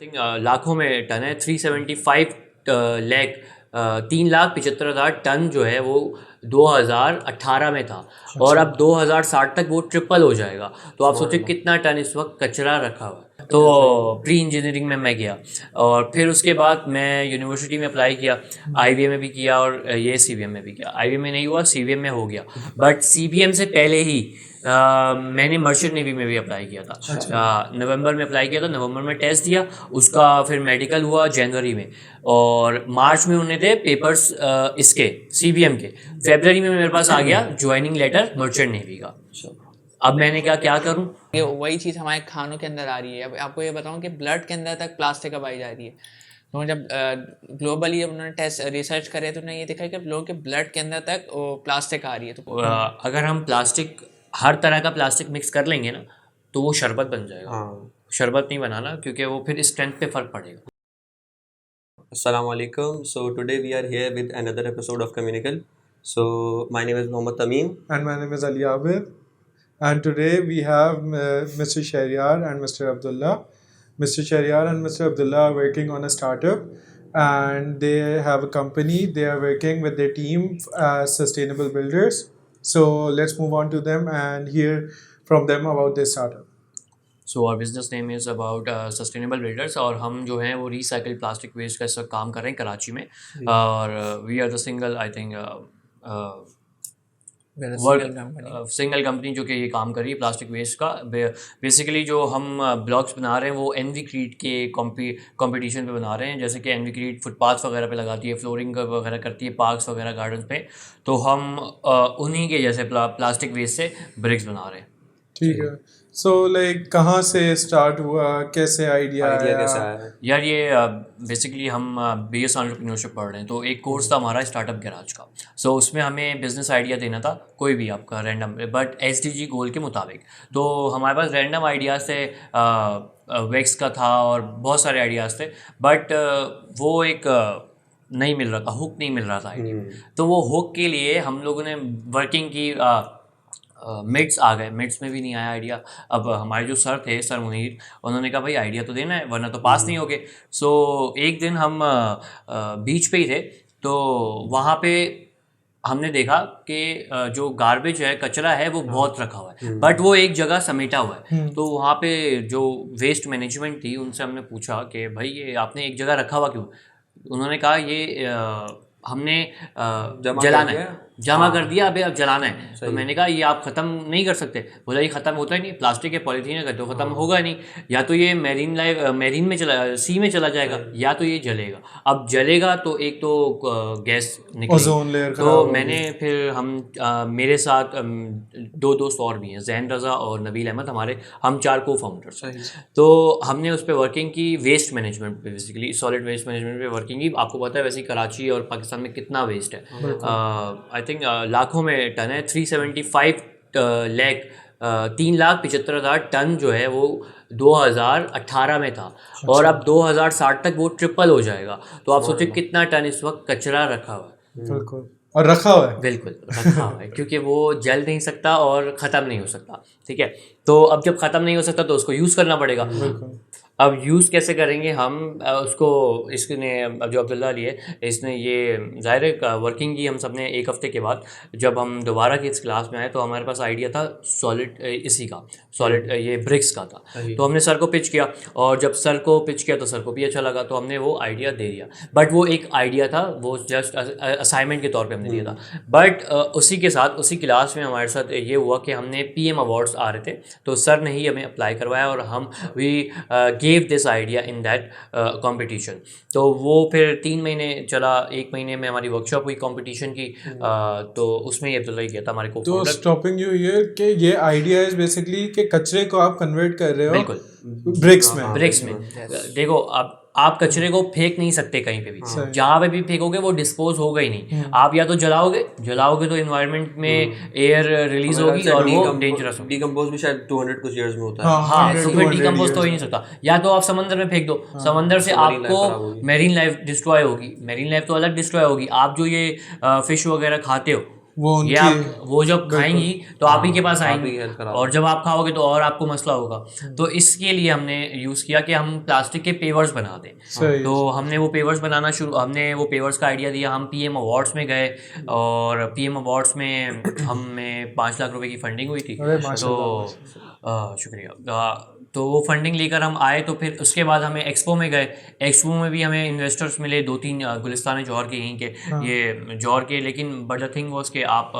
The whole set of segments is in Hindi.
थिंक लाखों में टन है। 375 लाख 3,75,000 टन जो है वो 2018 में था और अब 2060 तक वो ट्रिपल हो जाएगा। तो आप सोचिए कितना टन इस वक्त कचरा रखा हुआ है। तो प्री इंजीनियरिंग में मैं गया और फिर उसके बाद मैं यूनिवर्सिटी में अप्लाई किया, आईवीएम में भी किया और ये सीवीएम में भी किया। आईवीएम में नहीं हुआ, सीवीएम में हो गया, बट सीवीएम से पहले ही मैंने मर्चेंट नेवी में भी अप्लाई किया था। नवंबर में अप्लाई किया था, नवंबर में टेस्ट दिया, उसका फिर मेडिकल हुआ जनवरी में और मार्च में उन्हें थे पेपर्स इसके सीबीएम के। फरवरी में मेरे पास आ गया ज्वाइनिंग लेटर मर्चेंट नेवी का। अब मैंने क्या करूं? ये वही चीज़ हमारे खानों के अंदर आ रही है। अब आपको ये बताऊं कि ब्लड के अंदर तक प्लास्टिक अब आई जा रही है। तो जब ग्लोबली उन्होंने टेस्ट रिसर्च करे तो उन्होंने ये देखा कि लोगों के ब्लड के अंदर तक वो प्लास्टिक आ रही है। तो अगर हम प्लास्टिक, हर तरह का प्लास्टिक मिक्स कर लेंगे ना तो वो शरबत बन जाएगा। शरबत नहीं बनाना, क्योंकि वो फिर स्ट्रेंथ पे फर्क पड़ेगा। Assalamu alaikum. So today we are here with another episode of Communicable. So my name is Mohammad Tameem. And my name is Ali Abid. And today we have Mr. Shahryar and Mr. Abdullah. Mr. Shahryar and Mr. Abdullah are working on a startup and they have a company. They are working with their team as sustainable builders. So let's move on to them and hear from them about their startup. So our business name is about sustainable builders और हम जो हैं वो रिसाइकल प्लास्टिक वेस्ट का इस वक्त काम कर रहे हैं कराची में। और we are the single, I think single company जो कि ये काम कर रही है प्लास्टिक वेस्ट का। बेसिकली जो हम ब्लॉक्स बना रहे हैं वो एनवीक्रीट के कंपटीशन पे बना रहे हैं। जैसे कि एनवीक्रीट फुटपाथ वगैरह पे लगाती है, फ्लोरिंग वगैरह करती है पार्क्स वगैरह गार्डन पे, तो हम उन्हीं के जैसे प्लास्टिक वेस्ट से ब्रिक्स बना रहे हैं। ठीक है। सो लाइक कहाँ से स्टार्ट हुआ, कैसे आइडिया कैसे आया? यार ये बेसिकली हम बीएस एंटरप्रेन्योरशिप पढ़ रहे हैं, तो एक कोर्स था हमारा स्टार्टअप गैराज का। सो उसमें हमें बिजनेस आइडिया देना था, कोई भी आपका रैंडम, बट एसडीजी गोल के मुताबिक। तो हमारे पास रैंडम आइडियाज़ थे, वेक्स का था और बहुत सारे आइडियाज़ थे, बट वो एक नहीं मिल रहा था, हुक नहीं मिल रहा था आइडिया। तो वो हुक के लिए हम लोगों ने वर्किंग की, मिड्स आ गए, मिड्स में भी नहीं आया आइडिया। अब हमारे जो सर थे, सर मुनीर, उन्होंने कहा भाई आइडिया तो देना है वरना तो पास नहीं होगे। सो एक दिन हम बीच पे ही थे, तो वहाँ पे हमने देखा कि जो गार्बेज है, कचरा है, वो बहुत रखा हुआ है, बट वो एक जगह समेटा हुआ है। तो वहाँ पे जो वेस्ट मैनेजमेंट थी उनसे हमने पूछा कि भाई ये आपने एक जगह रखा हुआ क्यों? उन्होंने कहा ये हमने जलाना है, जमा कर दिया, अभी अब जलाना है। तो मैंने कहा ये आप ख़त्म नहीं कर सकते। बोला ये ख़त्म होता ही नहीं, प्लास्टिक के पॉलीथीन का तो ख़त्म होगा नहीं, या तो ये मैरीन में सी में चला जाएगा या तो ये जलेगा। अब जलेगा तो एक तो गैस निकलेगी। तो मैंने फिर हम मेरे साथ दो दोस्त और भी हैं, जैन रज़ा और नबील अहमद, हम 4 को फाउंडर्स। तो हमने उस पर वर्किंग की, वेस्ट मैनेजमेंट पे, बेसिकली सॉलिड वेस्ट मैनेजमेंट पे वर्किंग की। आपको पता है वैसे ही कराची और पाकिस्तान में कितना वेस्ट है, आई थिंक लाखों में टन है। 375 लाख 3,75,000 टन जो है वो 2018 में था और अब 2060 तक वो ट्रिपल हो जाएगा। तो आप सोचिए कितना टन इस वक्त कचरा रखा हुआ है। बिल्कुल, और रखा हुआ है, बिल्कुल रखा हुआ है, क्योंकि वो जल नहीं सकता और ख़त्म नहीं हो सकता। ठीक है, तो अब जब ख़त्म नहीं हो सकता तो उसको यूज़ करना पड़ेगा। अब यूज़ कैसे करेंगे हम उसको? इसने जो अब्दुल्ला लिए, इसने ये ज़ाहिर है वर्किंग की हम सब ने। एक हफ़्ते के बाद जब हम दोबारा की इस क्लास में आए तो हमारे पास आइडिया था सॉलिड, इसी का सॉलिड, ये ब्रिक्स का था। तो हमने सर को पिच किया और जब सर को पिच किया तो सर को भी अच्छा लगा, तो हमने वो आइडिया दे दिया। बट वो एक आइडिया था, वो जस्ट असाइनमेंट के तौर पर हमने दिया था। बट उसी के साथ, उसी क्लास में हमारे साथ ये हुआ कि हमने PM अवार्ड्स आ रहे थे, तो सर ने ही हमें अप्लाई करवाया और हम we gave this idea in that competition। तो वो फिर 3 महीने चला। 1 महीने में हमारी वर्कशॉप हुई कंपटीशन की, तो उसमें ये अब्दुल्ला ही किया था हमारे को। तो स्टॉपिंग यू हियर कि ये आइडिया इज बेसिकली कि कचरे को आप कन्वर्ट कर रहे हो, बिल्कुल, ब्रिक्स में। देखो, अब आप कचरे को फेंक नहीं सकते कहीं पे भी, जहाँ पे भी फेंकोगे वो डिस्पोज होगा ही नहीं। आप या तो जलाओगे तो एनवायरनमेंट में एयर रिलीज होगी और वो डेंजरस होगी। डिकम्पोज भी शायद 200 कुछ इयर्स में होता है। हाँ, तो फिर डिकम्पोज तो हो ही नहीं सकता। या तो आप समंदर में फेंक दो, समंदर से आपको मैरीन लाइफ डिस्ट्रॉय होगी, मैरीन लाइफ तो अलग डिस्ट्रॉय होगी। आप जो ये फिश वगैरह खाते हो वो ये उनकी वो जब खाएंगी तो आप ही के पास आप ही आएंगी, की हेल्थ खराब और जब आप खाओगे तो और आपको मसला होगा। तो इसके लिए हमने यूज़ किया कि हम प्लास्टिक के पेवर्स बना दें। सही तो हमने वो पेवर्स बनाना हमने वो पेवर्स का आइडिया दिया। हम पीएम अवार्ड्स में गए, और पीएम अवार्ड्स में हमें 5 लाख रुपए की फंडिंग हुई थी। अरे तो माशाल्लाह। शुक्रिया। तो वो फंडिंग लेकर हम आए, तो फिर उसके बाद हमें एक्सपो में गए। एक्सपो में भी हमें इन्वेस्टर्स मिले 2-3 गुलिस्तान जौहर के यहीं के, ये जौहर के। लेकिन बट द थिंग वॉज कि आप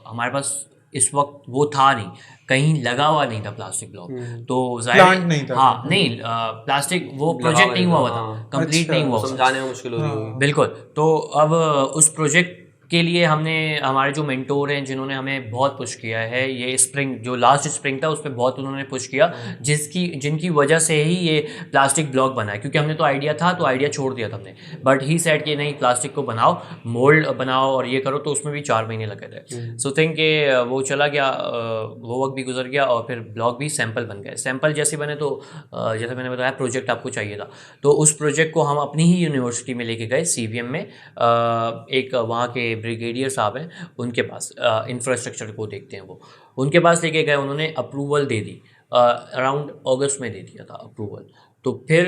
हमारे पास इस वक्त वो था नहीं, कहीं लगा हुआ नहीं था प्लास्टिक ब्लॉक। तो Plant नहीं था। हाँ नहीं, प्लास्टिक वो प्रोजेक्ट नहीं हुआ था, कंप्लीट नहीं हुआ। समझाने में मुश्किल हो रही है। बिल्कुल। तो अब उस प्रोजेक्ट के लिए हमने, हमारे जो मेंटोर हैं जिन्होंने हमें बहुत पुश किया है, ये स्प्रिंग जो लास्ट स्प्रिंग था उसमें बहुत उन्होंने पुश किया, जिनकी वजह से ही ये प्लास्टिक ब्लॉक बना है। क्योंकि हमने तो आइडिया था तो आइडिया छोड़ दिया था हमने, बट ही सेड कि नहीं प्लास्टिक को बनाओ, मोल्ड बनाओ और ये करो। तो उसमें भी 4 महीने लगे थे। सो थिंक के वो चला गया, वो वक्त भी गुजर गया, और फिर ब्लॉक भी सैंपल बन गए। सैंपल जैसे बने तो जैसे मैंने बताया प्रोजेक्ट आपको चाहिए था, तो उस प्रोजेक्ट को हम अपनी ही यूनिवर्सिटी में लेके गए, CVM में। एक वहाँ के ब्रिगेडियर साहब हैं, उनके पास इंफ्रास्ट्रक्चर को देखते हैं वो, उनके पास लेके गए। उन्होंने अप्रूवल दे दी, अराउंड अगस्त में दे दिया था अप्रूवल। तो फिर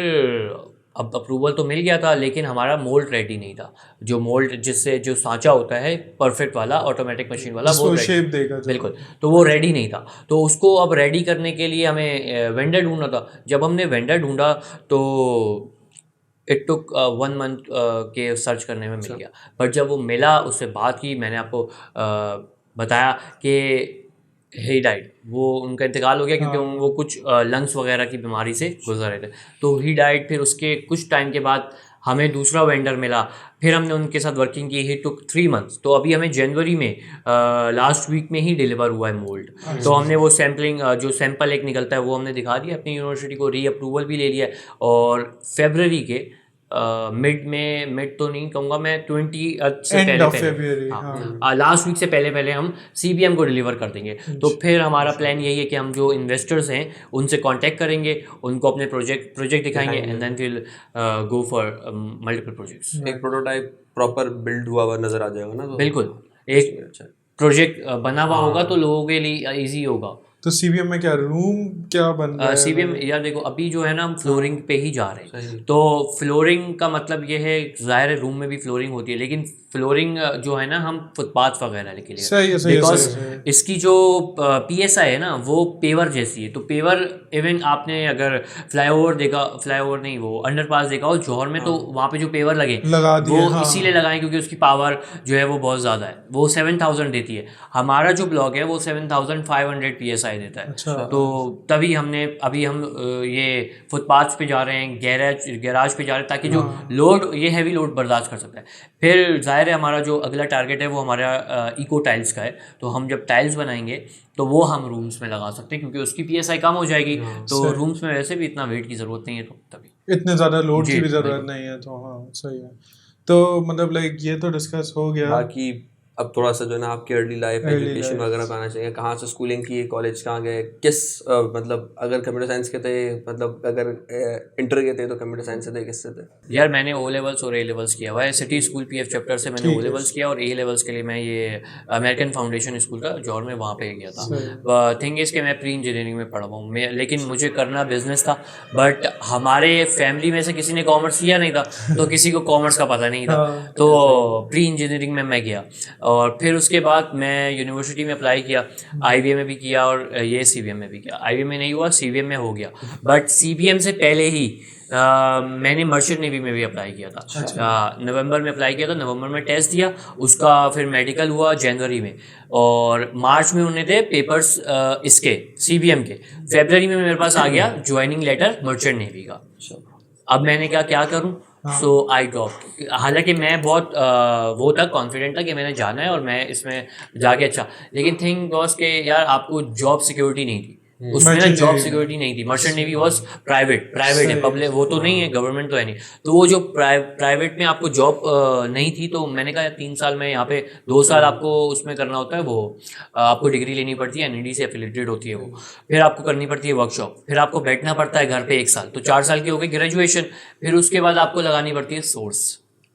अब अप्रूवल तो मिल गया था, लेकिन हमारा मोल्ड रेडी नहीं था। जो मोल्ड जिससे जो सांचा होता है परफेक्ट वाला, ऑटोमेटिक मशीन वाला, वो शेप देगा जो। बिल्कुल, तो वो रेडी नहीं था। तो उसको अब रेडी करने के लिए हमें वेंडर ढूंढना था। जब हमने वेंडर ढूंढा तो इट टुक 1 मंथ के सर्च करने में मिल गया। बट जब वो मिला, उससे बात की, मैंने आपको बताया कि ही डाइड, वो उनका इंतकाल हो गया क्योंकि वो कुछ लंग्स वगैरह की बीमारी से गुजर रहे थे। तो ही डाइड। फिर उसके कुछ टाइम के बाद हमें दूसरा वेंडर मिला, फिर हमने उनके साथ वर्किंग की। ही टुक 3 मंथ्स। तो अभी हमें जनवरी में लास्ट वीक में ही डिलीवर हुआ है मोल्ड। तो हमने वो सैम्पलिंग, जो सैंपल एक निकलता है वो हमने दिखा दिया अपनी यूनिवर्सिटी को, री अप्रूवल भी ले लिया है। और फरवरी के मिड तो नहीं कहूँगा मैं, 20 से End पहले of पहले, February, हाँ, लास्ट वीक से पहले पहले हम CBM को डिलीवर कर देंगे। तो फिर हमारा प्लान यही है कि हम जो इन्वेस्टर्स हैं उनसे कांटेक्ट करेंगे, उनको अपने प्रोजेक्ट दिखाएंगे, and then will go for multiple projects. एक प्रोटोटाइप प्रॉपर बिल्ड हुआ हुआ नजर आ जाएगा ना, तो बिल्कुल, एक अच्छा प्रोजेक्ट बना हुआ होगा तो लोगों के लिए ईजी होगा। तो CVM में क्या रूम क्या बन रहा है? CBM यार देखो, अभी जो है ना हम फ्लोरिंग पे ही जा रहे हैं। तो फ्लोरिंग का मतलब ये है, जाहिर है रूम में भी फ्लोरिंग होती है, लेकिन फ्लोरिंग जो है ना हम फुटपाथ वगैरह लेके सही है, सही है, बिकॉज सही है। इसकी जो PSI है ना वो पेवर जैसी है। तो पेवर, इवन आपने अगर फ्लाईओवर नहीं, वो अंडरपास देखा हो जौहर में, तो वहाँ पे जो पेवर लगे लगा दिए, वो हाँ। इसीलिए लगाए क्योंकि उसकी पावर जो है वो बहुत ज़्यादा है, वो 7000 देती है। हमारा जो ब्लॉक है वो 7500 PSI देता है। अच्छा। तो तभी अभी हम ये फुटपाथ पे जा रहे हैं, गैराज पे जा रहे हैं, ताकि जो लोड, ये हैवी लोड बर्दाश्त कर सकता है। फिर जाहिर है हमारा जो अगला टारगेट है वो हमारा इको टाइल्स का है। तो हम जब टाइल्स बनाएंगे तो वो हम रूम्स में लगा सकते हैं, क्योंकि उसकी PSI कम हो जाएगी। तो रूम्स में वैसे भी इतना वेट की ज़रूरत नहीं है, तो तभी इतने ज़्यादा लोड जी, की भी ज़रूरत नहीं है। तो हाँ सही है। तो मतलब लाइक ये तो डिस्कस हो गया। बाकी अब थोड़ा सा जो है ना आपकी अर्ली लाइफ एजुकेशन वगैरह का आना चाहिए। कहाँ से स्कूलिंग की, कॉलेज कहाँ गए, किस मतलब अगर कंप्यूटर साइंस के थे, मतलब अगर इंटर के थे तो कंप्यूटर साइंस से थे, किससे थे? यार मैंने O लेवल्स और A लेवल्स किया हुआ है। सिटी स्कूल PF चैप्टर से मैंने O लेवल्स किया, और A लेवल्स के लिए मैं ये अमेरिकन फाउंडेशन स्कूल का जौहर में वहाँ पे गया था। थिंग इज़ कि मैं प्री इंजीनियरिंग में पढ़ा हुआ हूँ, लेकिन मुझे करना बिजनेस था। बट हमारे फैमिली में से किसी ने कॉमर्स किया नहीं था, तो किसी को कॉमर्स का पता नहीं था। तो प्री इंजीनियरिंग में मैं गया, और फिर उसके बाद मैं यूनिवर्सिटी में अप्लाई किया, IBM में भी किया और ये CBM में भी किया। IBM में नहीं हुआ, CBM में हो गया। बट CBM से पहले ही मैंने मर्चेंट नेवी में भी अप्लाई किया था। नवंबर में अप्लाई किया था, नवंबर में टेस्ट दिया, उसका फिर मेडिकल हुआ जनवरी में, और मार्च में उन्हें थे पेपर्स इसके CBM के। फरवरी में मेरे पास आ गया ज्वाइनिंग लेटर मर्चेंट नेवी का। अब मैंने क्या करूं, सो आई ड्रॉप। हालांकि मैं बहुत वो था, कॉन्फिडेंट था कि मैंने जाना है और मैं इसमें जाके अच्छा, लेकिन थिंग वॉज के यार आपको जॉब सिक्योरिटी नहीं थी उसमें ना, जॉब सिक्योरिटी नहीं थी। मर्चेंट नेवी वॉज प्राइवेट है, पब्लिक वो तो नहीं है, गवर्नमेंट तो है नहीं। तो वो जो प्राइवेट में आपको जॉब नहीं थी, तो मैंने कहा 3 साल में यहाँ पे 2 साल आपको उसमें करना होता है, वो आपको डिग्री लेनी पड़ती है, NED से एफिलेटेड होती है वो, फिर आपको करनी पड़ती है वर्कशॉप, फिर आपको बैठना पड़ता है घर पे 1 साल, तो 4 साल की हो गई ग्रेजुएशन। फिर उसके बाद आपको लगानी पड़ती है सोर्स।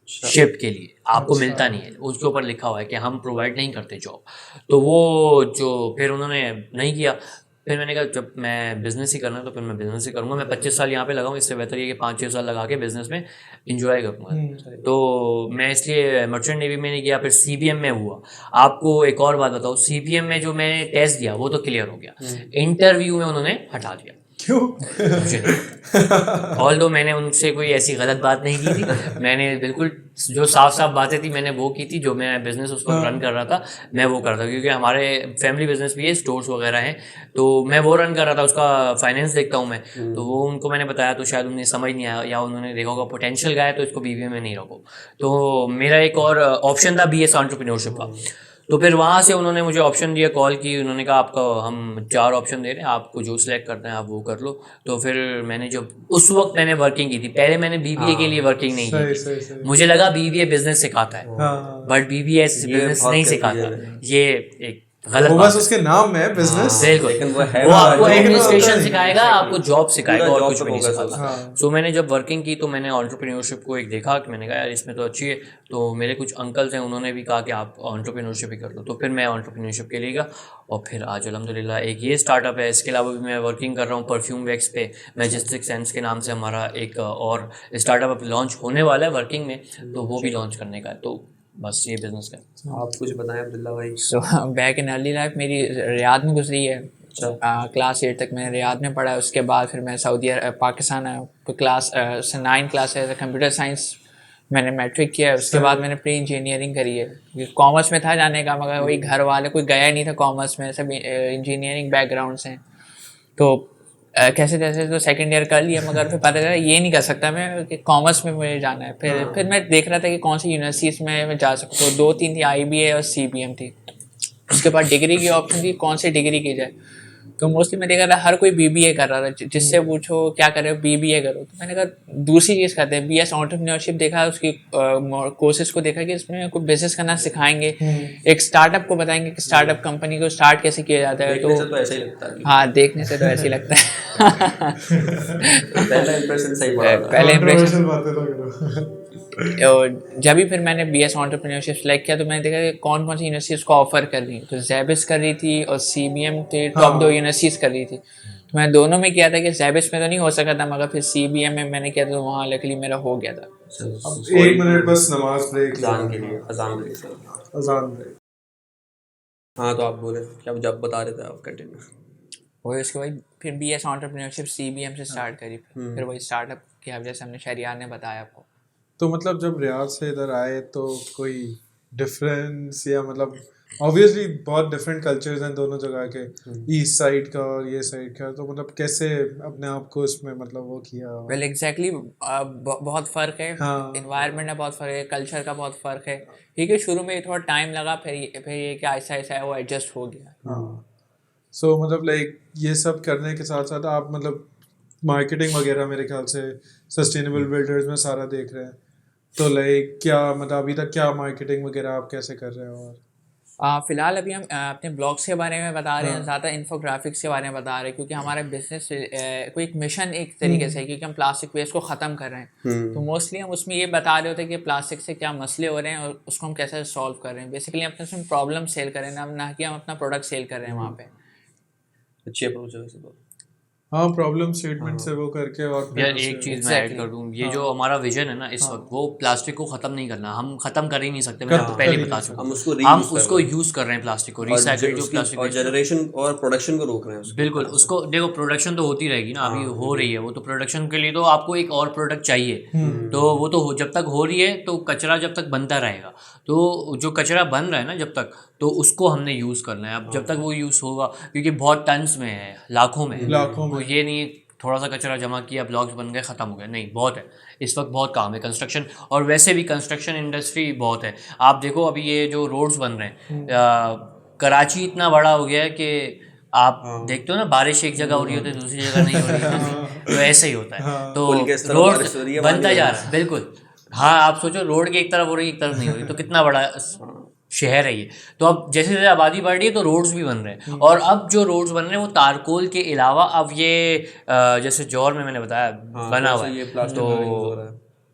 शिफ्ट के लिए आपको मिलता नहीं है, उसके ऊपर लिखा हुआ है कि हम प्रोवाइड नहीं करते जॉब। तो वो जो फिर उन्होंने नहीं किया। फिर मैंने कहा जब मैं बिज़नेस ही करना है तो फिर मैं बिज़नेस ही करूँगा, मैं 25 साल यहाँ पे लगाऊँ, इससे बेहतर ये कि 5-6 साल लगा के बिज़नेस में इंजॉय करूँगा। तो मैं इसलिए मर्चेंट नेवी में नहीं गया, फिर CBM में हुआ। आपको एक और बात बताऊँ, CBM में जो मैंने टेस्ट दिया वो तो क्लियर हो गया, इंटरव्यू में उन्होंने हटा दिया। क्यों? ऑल दो मैंने उनसे कोई ऐसी गलत बात नहीं की थी, मैंने बिल्कुल जो साफ साफ बातें थी मैंने वो की थी, जो मैं बिज़नेस उसको रन कर रहा था मैं वो कर रहा था, क्योंकि हमारे फैमिली बिजनेस भी है, स्टोर्स वगैरह हैं, तो मैं वो रन कर रहा था, उसका फाइनेंस देखता हूँ मैं। तो वो उनको मैंने बताया तो शायद उन्हें समझ नहीं आया, या उन्होंने देखा होगा पोटेंशियल गया है तो इसको BBA में नहीं रखो। तो मेरा एक और ऑप्शन था BS एंटरप्रेन्योरशिप का। तो फिर वहाँ से उन्होंने मुझे ऑप्शन दिया, कॉल की, उन्होंने कहा आपका हम 4 ऑप्शन दे रहे हैं, आपको जो सिलेक्ट करते हैं आप वो कर लो। तो फिर मैंने जब उस वक्त मैंने वर्किंग की थी, पहले मैंने BBA के लिए वर्किंग नहीं की थी, मुझे लगा BBA बिजनेस सिखाता है, बट BBA बिजनेस नहीं सिखाता, ये एक गलत बस उसके नाम में बिजनेस, बिल्कुल वो आपको एडमिनिस्ट्रेशन सिखाएगा, आपको जॉब सिखाएगा और कुछ भी नहीं सिखाता। सो मैंने जब वर्किंग की तो मैंने एंटरप्रेन्योरशिप को एक देखा कि मैंने कहा यार इसमें तो अच्छी है। तो मेरे कुछ अंकल्स हैं, उन्होंने भी कहा कि आप एंटरप्रेन्योरशिप ही कर लो, तो फिर मैं एंटरप्रेन्योरशिप के लिए गया और फिर आज अल्हम्दुलिल्लाह एक ये स्टार्टअप है। इसके अलावा भी मैं वर्किंग कर रहा हूँ परफ्यूम वैक्स पे, मैजेस्टिक सेंस के नाम से हमारा एक और स्टार्टअप लॉन्च होने वाला है वर्किंग में, तो वो भी लॉन्च करने का है। तो बस ये बिजनेस का। आप कुछ बताएं अब्दुल्ला भाई। So back in early life मेरी रियाद में गुजरी है। क्लास 8 तक मैंने रियाद में पढ़ा है, उसके बाद फिर मैं सऊदी पाकिस्तान आया, तो क्लास 9 क्लास है कंप्यूटर साइंस मैंने मैट्रिक किया है। उसके बाद मैंने प्री इंजीनियरिंग करी है, कॉमर्स में था जाने का, मगर वही घर वाले कोई गया नहीं था कॉमर्स में, सब इंजीनियरिंग बैकग्राउंड से। तो कैसे कैसे तो सेकंड ईयर कर लिया, मगर फिर पता चला ये नहीं कर सकता मैं कि कॉमर्स में मुझे जाना है। फिर मैं देख रहा था कि कौन सी यूनिवर्सिटीज़ में मैं जा सकता हूँ। 2-3 थी, IBA और CBM थी। उसके बाद डिग्री की ऑप्शन थी, कौन सी डिग्री की जाए। तो मोस्टली मैं देख रहा था हर कोई BBA कर रहा था, जिससे पूछो क्या कर रहे हो, BBA करो। तो मैंने कहा दूसरी चीज़ करते हैं, BS एंटरप्रेन्योरशिप देखा, उसकी कोर्सेज को देखा कि इसमें कोई बिजनेस करना सिखाएंगे, एक स्टार्टअप को बताएंगे कि स्टार्टअप कंपनी को स्टार्ट कैसे किया जाता है। तो ऐसे ही लगता है। हाँ, देखने से तो ऐसे ही लगता है। पहला इंप्रेशन सही पड़ा था। पहले इंप्रेशन। बातें तो करो। और जब भी फिर मैंने BS एंटरप्रेन्योरशिप सेलेक्ट किया तो मैंने देखा कि कौन कौन सी यूनिवर्सिटीज़ को ऑफर कर रही, तो ज़ैबिस कर रही थी और CBM थे, टॉप 2 यूनिवर्सिटीज़ कर रही थी। तो मैं दोनों में किया था कि ज़ैबिस में तो नहीं हो सका था, मगर फिर CBM में मैंने किया तो वहाँ लकीली मेरा हो गया था। अब 1 मिनट बस नमाज ब्रेक, अजान के लिए, अजान ब्रेक। अजान ब्रेक। हाँ तो आप बोले क्या, जब बता रहे थे आप, कंटिन्यू। वही उसके बाद फिर BS एंटरप्रेन्योरशिप CBM से स्टार्ट करी, फिर वही स्टार्टअप की वजह से हमने शहरियार ने बताया आपको। तो मतलब जब रियाद से इधर आए तो कोई डिफरेंस, या मतलब ऑब्वियसली बहुत डिफरेंट कल्चर्स हैं दोनों जगह के, ईस्ट साइड का और ये साइड का, तो मतलब कैसे अपने आप को इसमें मतलब वो किया? वेल एग्जैक्टली बहुत फ़र्क है, हाँ। इन्वायरमेंट का बहुत फ़र्क है, कल्चर का बहुत फ़र्क है। ठीक है, शुरू में थोड़ा टाइम लगा, फिर ये कि ऐसा ऐसा वो एडजस्ट हो गया। हाँ। सो मतलब लाइक ये सब करने के साथ साथ आप मतलब मार्केटिंग वगैरह मेरे ख्याल से सस्टेनेबल बिल्डर्स में सारा देख रहे हैं, तो लाइक क्या मतलब अभी तक क्या मार्केटिंग वगैरह आप कैसे कर रहे हो? और फ़िलहाल अभी हम अपने ब्लॉग्स के बारे में बता रहे हैं, ज़्यादा इन्फोग्राफिक्स के बारे में बता रहे हैं, क्योंकि हमारा बिजनेस कोई एक मिशन एक तरीके से है, क्योंकि हम प्लास्टिक वेस्ट को ख़त्म कर रहे हैं। तो मोस्टली हम उसमें ये बता रहे होते हैं कि प्लास्टिक से क्या मसले हो रहे हैं और उसको हम कैसे सॉल्व कर रहे हैं। बेसिकली हम अपने उसमें प्रॉब्लम सेल कर रहे हैं, ना कि हम अपना प्रोडक्ट सेल कर रहे हैं वहाँ पे। अच्छी अप्रोच है वैसे तो। हाँ, प्रॉब्लम स्टेटमेंट से वो करके, और यार एक चीज़ मैं ऐड कर दूँ, ये जो हमारा विजन है ना इस वक्त, वो प्लास्टिक को ख़त्म नहीं करना, हम ख़त्म कर ही नहीं सकते, मैं आपको पहले बता चुका हूँ। हम उसको यूज़ कर रहे हैं, प्लास्टिक को रिसाइकिल जो प्लास्टिक और जनरेशन और प्रोडक्शन को रोक रहे हैं। बिल्कुल, उसको देखो प्रोडक्शन तो होती रहेगी ना, अभी हो रही है वो, तो प्रोडक्शन के लिए तो आपको एक और प्रोडक्ट चाहिए, तो वो तो जब तक हो रही है तो कचरा जब तक बनता रहेगा, तो जो कचरा बन रहा है ना जब तक, तो उसको हमने यूज़ करना है। अब जब तक वो यूज़ होगा, क्योंकि बहुत टन्स में है, लाखों में, तो ये नहीं थोड़ा सा कचरा जमा किया, ब्लॉक्स बन गए, ख़त्म हो गए, नहीं, बहुत है इस वक्त, बहुत काम है कंस्ट्रक्शन, और वैसे भी कंस्ट्रक्शन इंडस्ट्री बहुत है। आप देखो अभी ये जो रोड्स बन रहे हैं, कराची इतना बड़ा हो गया है कि आप देखते हो ना, बारिश एक जगह हो रही होती है दूसरी जगह नहीं हो रही है, तो ऐसे ही होता है। तो रोड बनता जा रहा है, बिल्कुल। हाँ, आप सोचो रोड के एक तरफ हो रही है, एक तरफ नहीं हो रही, तो कितना बड़ा शहर है ये। तो अब जैसे जैसे आबादी बढ़ रही है तो रोड्स भी बन रहे हैं, और अब जो रोड्स बन रहे हैं वो तारकोल के अलावा अब ये जैसे जौहर में मैंने बताया बना हुआ है, तो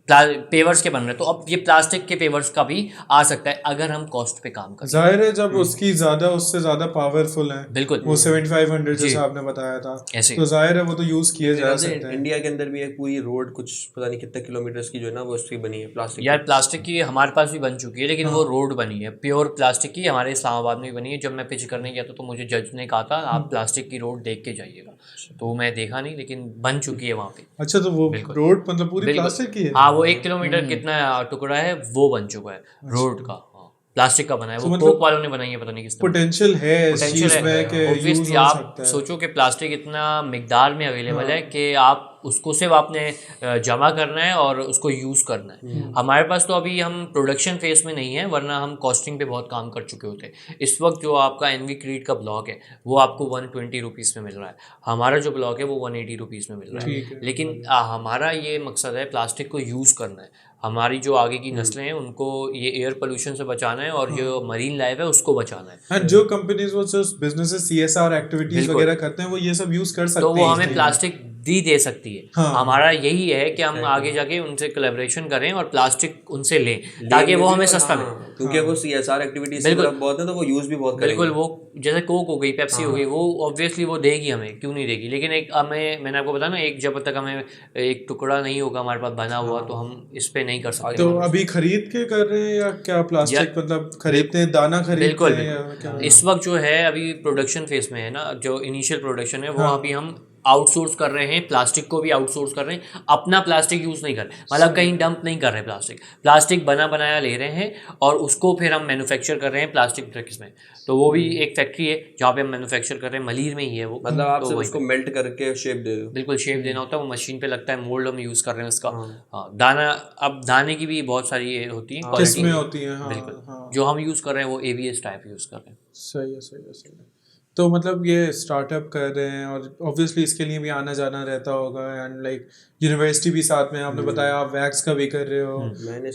पेवर्स के बन रहे हैं, तो अब ये प्लास्टिक के पेवर्स का भी आ सकता है अगर हम कॉस्ट पे काम करें। जाहिर है जब उसकी उससे ज्यादा पावरफुल है, बिल्कुल वो 7500 जैसा आपने बताया था, ऐसे तो जाहिर है वो तो यूज किए जा सकते हैं। इंडिया के अंदर भी एक पूरी रोड कुछ पता नहीं कितने किलोमीटर्स की जो है ना वो उसकी बनी है प्लास्टिक यार प्लास्टिक की हमारे पास भी बन चुकी है, लेकिन वो रोड बनी है प्योर प्लास्टिक की, हमारे इस्लामाबाद में भी बनी है। जब मैं पिच करने गया था तो मुझे जज ने कहा था आप प्लास्टिक की रोड देख के जाइएगा, तो मैं देखा नहीं, लेकिन बन चुकी है वहाँ पे। अच्छा, तो वो रोड मतलब पूरी प्लास्टिक की है? हाँ, वो 1 किलोमीटर कितना टुकड़ा है वो बन चुका है रोड का, हाँ, प्लास्टिक का बना है। वो कोक वालों ने बनाई है, पता नहीं किसने। पोटेंशियल है इस चीज में कि यूज ऑब्वियसली हो आप सकता है। सोचो कि प्लास्टिक इतना मिकदार में अवेलेबल है कि आप उसको सिर्फ आपने जमा करना है और उसको यूज़ करना है। हमारे पास तो अभी हम प्रोडक्शन फेज में नहीं है, वरना हम कॉस्टिंग पे बहुत काम कर चुके होते। इस वक्त जो आपका एनवी क्रीड का ब्लॉक है वो आपको 120 रुपीज़ में मिल रहा है, हमारा जो ब्लॉक है वो 180 रुपीज़ में मिल रहा है। लेकिन हमारा ये मकसद है प्लास्टिक को यूज़ करना है, हमारी जो आगे की नस्लें हैं उनको ये एयर पोल्यूशन से बचाना है और जो मरीन लाइफ है उसको बचाना है। एंड जो कंपनीज वो जो बिजनेसेस CSR एक्टिविटीज वगैरह करते हैं वो ये सब यूज कर सकते तो हैं, वो हमें प्लास्टिक दे सकती है। हाँ। हमारा यही है कि हम आगे जाके उनसे कोलैबोरेशन करें और प्लास्टिक उनसे लें ताकि वो हमें सस्ता मिले, क्योंकि वो CSR एक्टिविटीज की तरफ बहुत है तो वो यूज भी बहुत करेंगे। बिल्कुल। वो जैसे कोक हो गई, पेप्सी हो गई, वो ऑब्वियसली वो देगी हमें, क्यों नहीं देगी, लेकिन एक मैंने आपको बताया ना, एक जब तक हमें एक टुकड़ा नहीं होगा हमारे पास बना हुआ तो हम इस पे नहीं कर सकते। तो अभी खरीद के कर रहे हैं या क्या प्लास्टिक मतलब खरीदते हैं, दाना खरीदते हैं या क्या? इस वक्त जो है अभी प्रोडक्शन फेज में है ना, जो इनिशियल प्रोडक्शन है वो अभी हम आउटसोर्स कर रहे हैं, प्लास्टिक को भी आउटसोर्स कर रहे हैं, अपना प्लास्टिक यूज़ नहीं कर रहे, मतलब कहीं डंप नहीं कर रहे प्लास्टिक बना बनाया ले रहे हैं और उसको फिर हम मैन्युफैक्चर कर रहे हैं प्लास्टिक ब्रिक्स में। तो वो भी एक फैक्ट्री है जहाँ पे हम मैन्युफैक्चर कर रहे हैं, मलीर में ही है वो। मतलब आप सिर्फ उसको मेल्ट करके शेप दे दो। बिल्कुल शेप देना होता है, वो मशीन पे लगता है, मोल्ड हम यूज़ कर रहे हैं उसका। हाँ, दाना, अब दाने की भी बहुत सारी होती है, किस्में होती हैं। हाँ, बिल्कुल। हाँ। जो हम यूज़ कर रहे हैं वो ABS टाइप यूज़ कर रहे हैं। सही है, सही है, सही है। तो मतलब ये स्टार्टअप कर रहे हैं और ऑब्वियसली इसके लिए भी आना जाना रहता होगा, एंड लाइक यूनिवर्सिटी भी साथ में, आपने बताया आप वैक्स का भी कर रहे हो,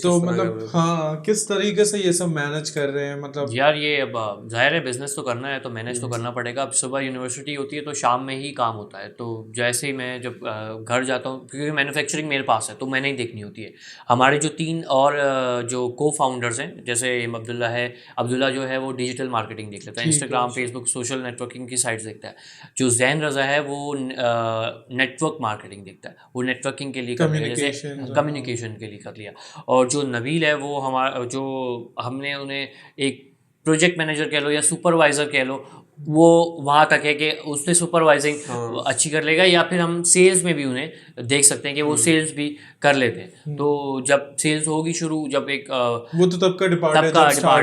तो मतलब हाँ किस तरीके से ये सब मैनेज कर रहे हैं? मतलब यार ये अब जाहिर है बिजनेस तो करना है तो मैनेज तो करना पड़ेगा। अब सुबह यूनिवर्सिटी होती है तो शाम में ही काम होता है, तो जैसे ही मैं जब घर जाता हूँ, क्योंकि मैन्युफैक्चरिंग मेरे पास है तो मैंने ही देखनी होती है। हमारे जो 3 और जो को फाउंडर्स हैं, जैसे अब्दुल्ला है, अब्दुल्ला जो है वो डिजिटल मार्केटिंग देख लेता है, इंस्टाग्राम, फेसबुक, सोशल नेटवर्किंग की साइट्स देखता है। जो जैन रज़ा है वो नेटवर्क मार्केटिंग देखता है, वो नेटवर्किंग के लिए कर लिया, जैसे कम्युनिकेशन के लिए कर लिया। और जो नबील है वो हमारा, जो हमने उन्हें एक प्रोजेक्ट मैनेजर कह लो या सुपरवाइज़र कह लो, वो वहाँ तक है कि उससे सुपरवाइजिंग अच्छी कर लेगा, या फिर हम सेल्स में भी उन्हें देख सकते हैं कि वो सेल्स भी कर लेते हैं। तो जब सेल्स होगी शुरू, जब एक वो तो तब का डिपार्ट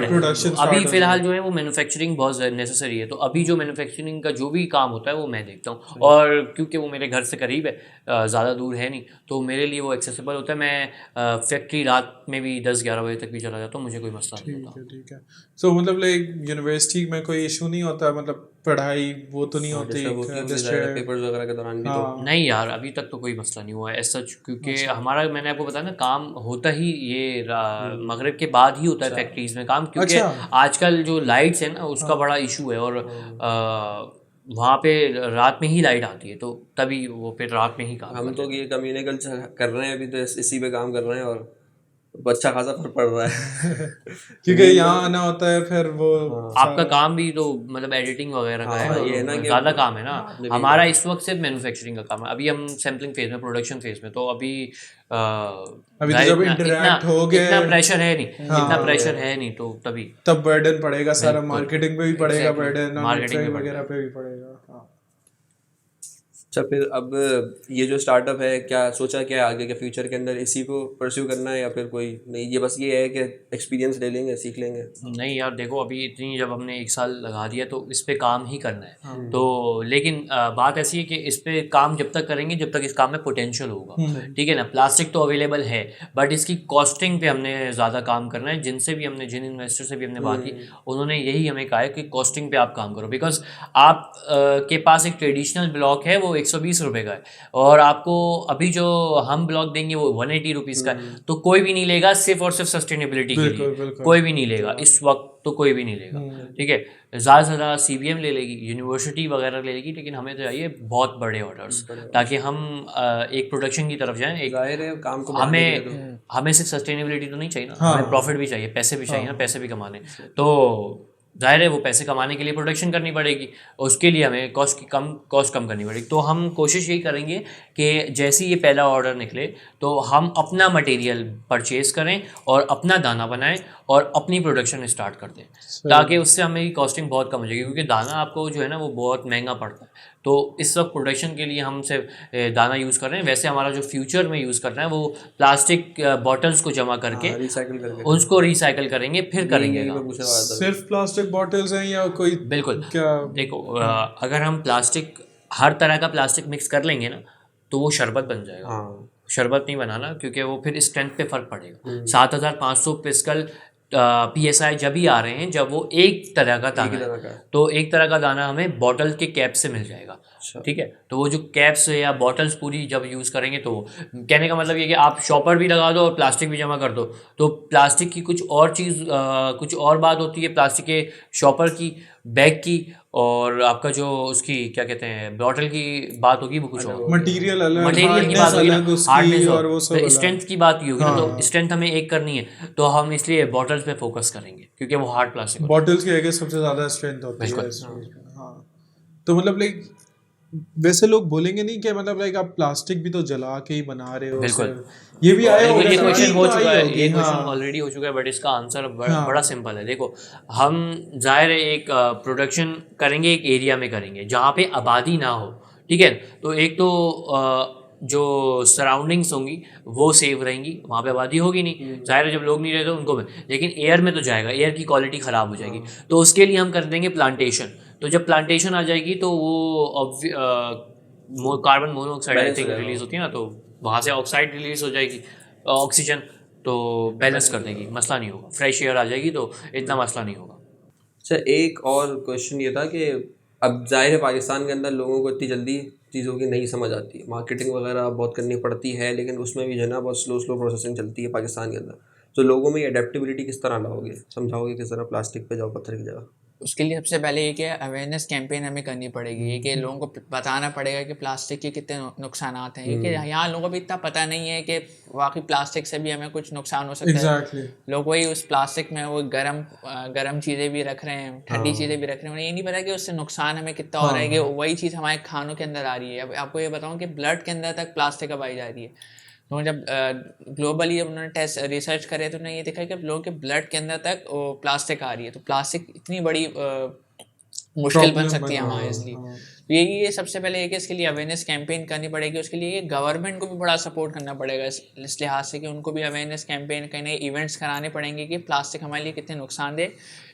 है। अभी फिलहाल जो है वो मैन्युफैक्चरिंग बहुत नेसेसरी है, तो अभी जो मैन्युफैक्चरिंग का जो भी काम होता है वो मैं देखता हूँ, और क्योंकि वो मेरे घर से करीब है, ज़्यादा दूर है नहीं, तो मेरे लिए वो एक्सेसिबल होता है। मैं फैक्ट्री रात में भी 10-11 बजे तक भी चला जाता हूँ, मुझे कोई मसला नहीं होता। ठीक है। सो मतलब लाइक यूनिवर्सिटी में कोई इशू नहीं होता, मतलब पढ़ाई वो तो नहीं होती पेपर्स वगैरह के दौरान भी? तो नहीं यार, अभी तक तो कोई मसला नहीं हुआ है एज सच, क्योंकि हमारा, मैंने आपको बताया ना, काम होता ही ये मगरिब के बाद ही होता है फैक्ट्रीज में काम, क्योंकि आजकल जो लाइट्स है ना उसका बड़ा इशू है, और वहाँ पे रात में ही लाइट आती है, तो तभी वो फिर रात में ही काम। हम तो ये कम्युनिकेशन कर रहे हैं अभी, तो इसी पे काम कर रहे हैं और अच्छा खासा फर्क पड़ रहा है क्योंकि यहाँ आना होता है, फिर वो आपका काम भी तो मतलब एडिटिंग वगैरह का है, ये है ना, ज़्यादा काम है ना। हमारा इस वक्त सिर्फ मैन्युफैक्चरिंग का काम है, अभी हम सैम्पलिंग फेज में, प्रोडक्शन फेज में, तो अभी तो जब इंटरैक्ट हो गए इतना प्रेशर है नहीं, इतना प्रेशर है नहीं, तो तभी तब बर्डन पड़ेगा सारा, मार्केटिंग पे भी पड़ेगा बर्डन, मार्केटिंग वगैरह पे भी पड़ेगा। अच्छा, फिर अब ये जो स्टार्टअप है, क्या सोचा क्या है आगे के फ्यूचर के अंदर, इसी को परस्यू करना है या फिर कोई नहीं, ये बस ये है कि एक्सपीरियंस ले लेंगे, सीख लेंगे? नहीं यार देखो, अभी इतनी जब हमने 1 साल लगा दिया तो इस पे काम ही करना है। तो लेकिन बात ऐसी है कि इस पे काम जब तक करेंगे जब तक इस काम में पोटेंशियल होगा, ठीक है ना। प्लास्टिक तो अवेलेबल है, बट इसकी कॉस्टिंग पे हमने ज़्यादा काम करना है। जिन इन्वेस्टर से भी हमने बात की, उन्होंने यही हमें कहा है कि कॉस्टिंग पे आप काम करो, बिकॉज आप के पास एक ट्रेडिशनल ब्लॉक है, वो 120 रुपये का है, और आपको अभी जो हम ब्लॉग देंगे वो 180 रुपीज़ का है, तो कोई भी नहीं लेगा सिर्फ और सिर्फ सस्टेनेबिलिटी के बिल्कुल, लिए, बिल्कुल। कोई भी नहीं लेगा इस वक्त, तो कोई भी नहीं लेगा। ठीक है, ज़्यादा से ज़्यादा CBM ले लेगी, यूनिवर्सिटी वगैरह ले लेगी, लेकिन हमें तो चाहिए बहुत बड़े ऑर्डर्स, ताकि हम एक प्रोडक्शन की तरफ जाएं। एक जाहिर है काम को बढ़ाने के लिए तो हमें सिर्फ सस्टेनेबिलिटी तो नहीं चाहिए ना, हाँ। हमें प्रॉफिट भी चाहिए, पैसे भी चाहिए ना, पैसे भी कमाने। तो जाहिर है वो पैसे कमाने के लिए प्रोडक्शन करनी पड़ेगी, और उसके लिए हमें कॉस्ट कम करनी पड़ेगी। तो हम कोशिश यही करेंगे कि जैसे ही ये पहला ऑर्डर निकले तो हम अपना मटेरियल परचेज़ करें और अपना दाना बनाएं और अपनी प्रोडक्शन स्टार्ट कर दें, ताकि उससे हमें कॉस्टिंग बहुत कम हो जाएगी, क्योंकि दाना आपको जो है ना वो बहुत महंगा पड़ता है। तो इस वक्त प्रोडक्शन के लिए हम सिर्फ दाना यूज़ कर रहे हैं। वैसे हमारा जो फ्यूचर में यूज़ करना है वो प्लास्टिक बॉटल्स को जमा करके रिसाइकिल करके उसको रिसाइकल करेंगे, फिर करेंगे यही काम। मैं पूछने वाला था। सिर्फ प्लास्टिक बॉटल्स हैं या कोई बिल्कुल, क्या? देखो अगर हम प्लास्टिक, हर तरह का प्लास्टिक मिक्स कर लेंगे ना, तो वो शरबत बन जाएगा। हाँ शरबत नहीं बनाना, क्योंकि वो फिर स्ट्रेंथ पे फ़र्क पड़ेगा। 7500 पिस्कल PSI जब ही आ रहे हैं जब वो एक तरह का दाना तरह है, का है। तो एक तरह का दाना हमें बॉटल के कैप से मिल जाएगा। अच्छा। ठीक है, तो वो जो कैप्स या बॉटल्स पूरी जब यूज़ करेंगे, तो कहने का मतलब ये कि आप शॉपर भी लगा दो और प्लास्टिक भी जमा कर दो, तो प्लास्टिक की कुछ और चीज़ कुछ और बात होती है, प्लास्टिक के शॉपर की, बैग की, और आपका जो उसकी क्या कहते हैं बॉटल की बात होगी वो कुछ और, मटेरियल अलग, मटेरियल की बात हार्डनेस होगी ना, अलग उसकी, हार्डनेस और वो सब अलग। स्ट्रेंथ की बात की होगी ना, तो स्ट्रेंथ हमें एक करनी है, तो हम इसलिए बॉटल्स पे फोकस करेंगे, क्योंकि वो हार्ड प्लास्टिक होता बॉटल्स की आगे सबसे ज्यादा स्ट्रेंथ होती है बिल्कुल। इस चीज़ में। हाँ, तो मतलब लाइक वैसे लोग बोलेंगे नहीं कि मतलब लाइक आप प्लास्टिक भी तो जला के ही बना रहे हो बिल्कुल। सिर्फ। ये भी है। आया होगा, ये क्वेश्चन हो तो आई चुका है, होगी, ये क्वेश्चन हाँ। ऑलरेडी हो चुका है, बट इसका आंसर बड़ा सिंपल है। देखो, हम जाहिर है एक प्रोडक्शन करेंगे, एक एरिया में करेंगे जहाँ पे आबादी ना हो, ठीक है, तो एक तो जो सराउंडिंग्स होंगी वो सेव रहेंगी, वहाँ पे आबादी होगी नहीं, जाहिर है जब लोग नहीं रहते उनको में, लेकिन एयर में तो जाएगा, एयर की क्वालिटी ख़राब हो जाएगी, तो उसके लिए हम कर देंगे प्लांटेशन। तो जब प्लांटेशन आ जाएगी तो वो carbon monoxide I think release होती है ना, तो वहाँ से ऑक्साइड रिलीज हो जाएगी, ऑक्सीजन, तो बैलेंस कर देगी, मसला नहीं होगा, फ्रेश एयर आ जाएगी तो इतना मसला नहीं होगा। अच्छा, एक और क्वेश्चन ये था कि अब जाहिर है पाकिस्तान के अंदर लोगों को इतनी जल्दी चीज़ों की नहीं समझ आती, मार्केटिंग वगैरह बहुत करनी पड़ती है, लेकिन उसमें भी जो है ना बहुत स्लो प्रोसेसिंग चलती है पाकिस्तान के अंदर। तो लोगों में ये अडेप्टेबिलिटी किस तरह लाओगे, समझाओगे किस तरह प्लास्टिक पे जाओ पत्थर की जगह? उसके लिए सबसे पहले ये कि अवेयरनेस कैंपेन हमें करनी पड़ेगी, ये कि लोगों को बताना पड़ेगा कि प्लास्टिक के कितने नुकसानात हैं, क्योंकि यहाँ लोगों को भी इतना पता नहीं है कि वाकई प्लास्टिक से भी हमें कुछ नुकसान हो सकता Exactly. है। लोग वही उस प्लास्टिक में वो गर्म चीज़ें भी रख रहे हैं, ठंडी चीज़ें भी रख रहे हैं, उन्हें ये नहीं पता कि उससे नुकसान हमें कितना हो रहा है, कि वही चीज़ हमारे खानों के अंदर आ रही है। अब आपको ये बताऊँ कि ब्लड के अंदर तक प्लास्टिक अब आई जा रही है। तो जब ग्लोबली जब उन्होंने टेस्ट रिसर्च करे तो उन्होंने ये देखा कि लोगों के ब्लड के अंदर तक वो प्लास्टिक आ रही है, तो प्लास्टिक इतनी बड़ी मुश्किल बन सकती है हमारे इसलिए। तो ये सबसे पहले है कि इसके लिए अवेयरनेस कैंपेन करनी पड़ेगी, उसके लिए गवर्नमेंट को भी बड़ा सपोर्ट करना पड़ेगा इस लिहाज से कि उनको भी अवेयरनेस कैंपेन कहीं इवेंट्स कराने पड़ेंगे कि प्लास्टिक हमारे लिए कितने नुकसानदेह,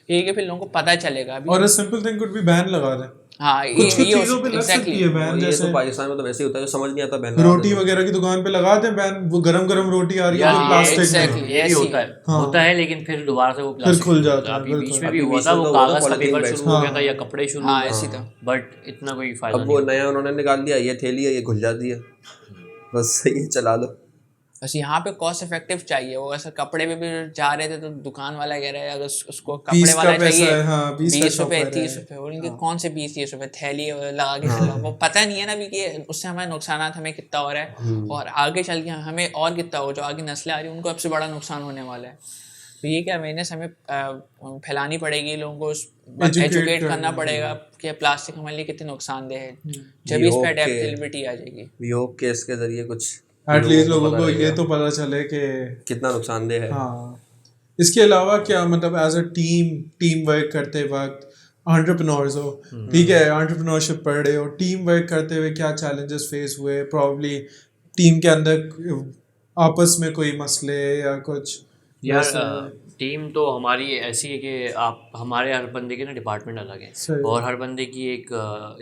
ये कि फिर लोगों को पता चलेगा। और simple thing could be ban लगा दें, हाँ, कुछ चीजों पे लग सकती है बैन, ये जैसे तो पाकिस्तान में तो वैसे ही होता है, जो समझ नहीं आता बैन रोटी वगैरह की दुकान पे लगा दें बैन, वो गरम रोटी आ रही है हाँ, प्लास्टिक में, ये भी होता है, लेकिन फिर दोबारा से वो प्लास्टिक खुल जाता है। अभी बीच में भी अभी हुआ बीच था, में वो तो हुआ था, कागज का पॉलीथीन पेपर बैग्स। शुरू हो गया था या कपड़े शुरू हो हाँ, गए, ऐसी था। बट इतना कोई फायदा अब वो नहीं। नया उन्होंने निकाल दिया, ये थैली है, ये घुल जाती है, बस ये चला लो। बस यहाँ पे कॉस्ट इफेक्टिव चाहिए। वो ऐसा कपड़े पे भी जा रहे थे तो दुकान वाला कह रहा है अगर उसको 20 कपड़े वाला का पैसा चाहिए है, हाँ, 20 का 20 रुपए शॉपर है। 30 रुपए, और इनके कौन से 20-30 रुपए थैली लगा के चलो, वो पता नहीं है ना भी कि उससे हमारे नुकसान हमें कितना हो रहा है, और आगे चल के हमें और कितना हो, जो आगे नस्लें आ रही हैं उनको सबसे बड़ा नुकसान होने वाला है। तो ये क्या अवेयरनेस हमें फैलानी पड़ेगी, लोगों को एजुकेट करना पड़ेगा कि प्लास्टिक हमारे लिए कितने नुकसानदेह है, जब इस पर अडेप्टेबिलिटी आ जाएगी। योग के इसके जरिए कुछ एटलीस्ट लोगों को ये तो पता चले कि कितना नुकसानदेह है। हाँ, इसके अलावा क्या मतलब एज अ टीम वर्क करते वक्त एंटरप्रेन्योर्स हो, ठीक है, एंटरप्रेन्योरशिप पढ़ रहे हो, टीम वर्क करते हुए क्या चैलेंजेस फेस हुए, प्रॉब्ली टीम के अंदर आपस में कोई मसले या कुछ? यार टीम तो हमारी ऐसी है कि आप हमारे हर बंदे के ना डिपार्टमेंट अलग है, और हर बंदे की एक